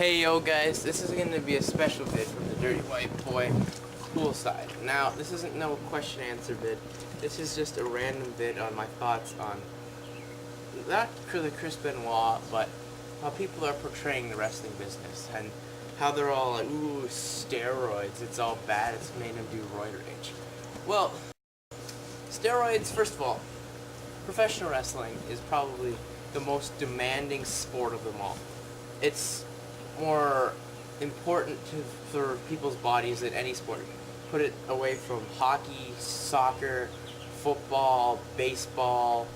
Hey yo guys, this is going to be a special vid from the Dirty White Boy poolside. Now, this isn't no question answer vid. This is just a random vid on my thoughts on, not the Chris Benoit, but how people are portraying the wrestling business and how they're all like, ooh, steroids, it's all bad, it's made him do roid rage. Well, steroids, first of all, professional wrestling is probably the most demanding sport of them all. It's more important for people's bodies than any sport. Put it away from hockey, soccer, football, baseball,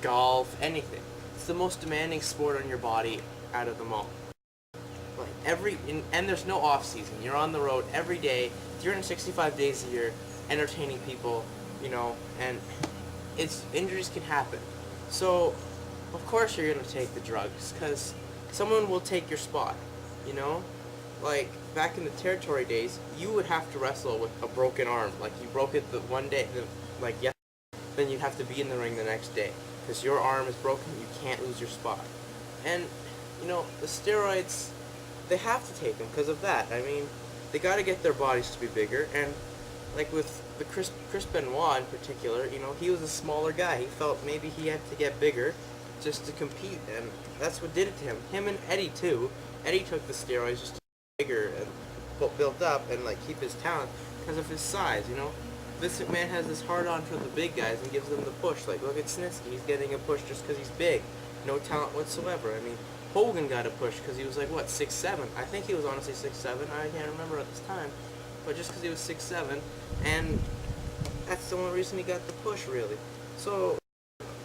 golf, anything. It's the most demanding sport on your body out of them all. Like and there's no off season. You're on the road every day, 365 days a year, entertaining people, and injuries can happen. So, of course you're gonna take the drugs, because someone will take your spot, Like, back in the territory days, you would have to wrestle with a broken arm. Like, you broke it the one day, then you'd have to be in the ring the next day. Because your arm is broken, you can't lose your spot. And, the steroids, they have to take them because of that. I mean, they gotta get their bodies to be bigger, and, like, with the Chris Benoit in particular, he was a smaller guy. He felt maybe he had to get bigger just to compete, and that's what did it to him. Him and Eddie too. Eddie took the steroids just to get bigger and built up and keep his talent because of his size. Vince McMahon has this hard on for the big guys and gives them the push. Like, look at Snitsky, he's getting a push just because he's big, no talent whatsoever. I mean, Hogan got a push because he was like, what, 6'7"? I think he was honestly 6'7". I can't remember at this time, but just because he was 6'7", and that's the only reason he got the push, really. So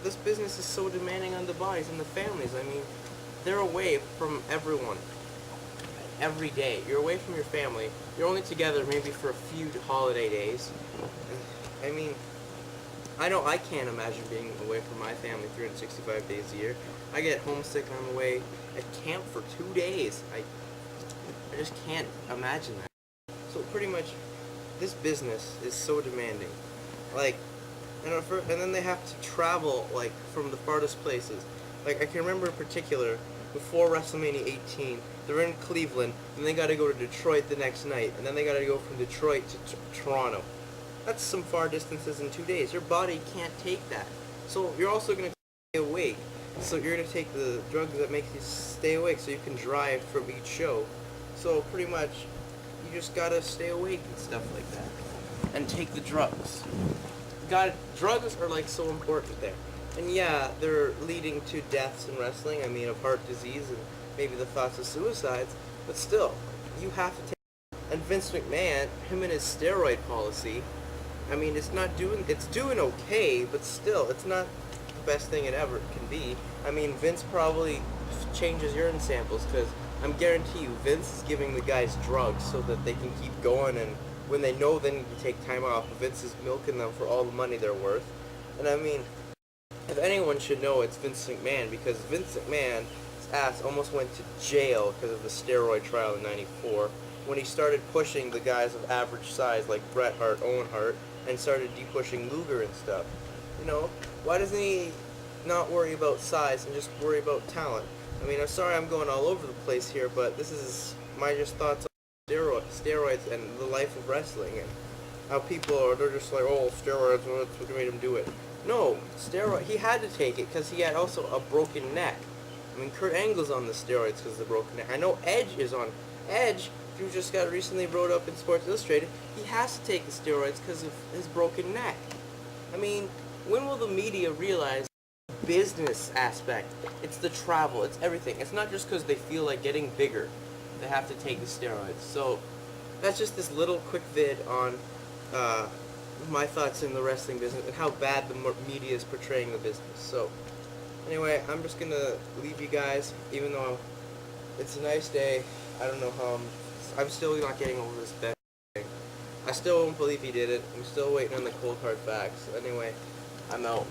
this business is so demanding on the bodies and the families. I mean, they're away from everyone every day. You're away from your family. You're only together maybe for a few holiday days. I mean, I know I can't imagine being away from my family 365 days a year. I get homesick when I'm away at camp for 2 days. I just can't imagine that. So pretty much, this business is so demanding. Like, and then they have to travel, like, from the farthest places. Like, I can remember in particular, before WrestleMania 18, they're in Cleveland, and they gotta go to Detroit the next night, and then they gotta go from Detroit to Toronto. That's some far distances in 2 days. Your body can't take that. So you're also gonna stay awake. So you're gonna take the drugs that make you stay awake so you can drive from each show. So pretty much, you just gotta stay awake and stuff like that. And take the drugs. Drugs are like so important there. And yeah, they're leading to deaths in wrestling. I mean, of heart disease and maybe the thoughts of suicides. But still, you have to take. And Vince McMahon, him and his steroid policy, I mean, it's doing okay, but still, it's not the best thing it ever can be. I mean, Vince probably changes urine samples, because I'm guarantee you, Vince is giving the guys drugs so that they can keep going, and when they know they need to take time off, Vince is milking them for all the money they're worth. And I mean, if anyone should know, it's Vince McMahon, because Vince McMahon's ass almost went to jail because of the steroid trial in '94, when he started pushing the guys of average size like Bret Hart, Owen Hart, and started de-pushing Luger and stuff. Why doesn't he not worry about size and just worry about talent? I mean, I'm sorry I'm going all over the place here, but this is my just thoughts on steroids and the life of wrestling, and how people they're just like, oh, steroids, what's what made him do it? No, he had to take it because he had also a broken neck. I mean, Kurt Angle's on the steroids because of the broken neck. I know Edge is on. Edge, who just got recently wrote up in Sports Illustrated, he has to take the steroids because of his broken neck. I mean, when will the media realize the business aspect? It's the travel, it's everything. It's not just because they feel like getting bigger, they have to take the steroids. So, that's just this little quick vid on my thoughts in the wrestling business and how bad the media is portraying the business. So, anyway, I'm just gonna leave you guys, even though it's a nice day. I don't know how I'm still not getting over this bad thing. I still won't believe he did it. I'm still waiting on the cold hard facts. Anyway, I'm out.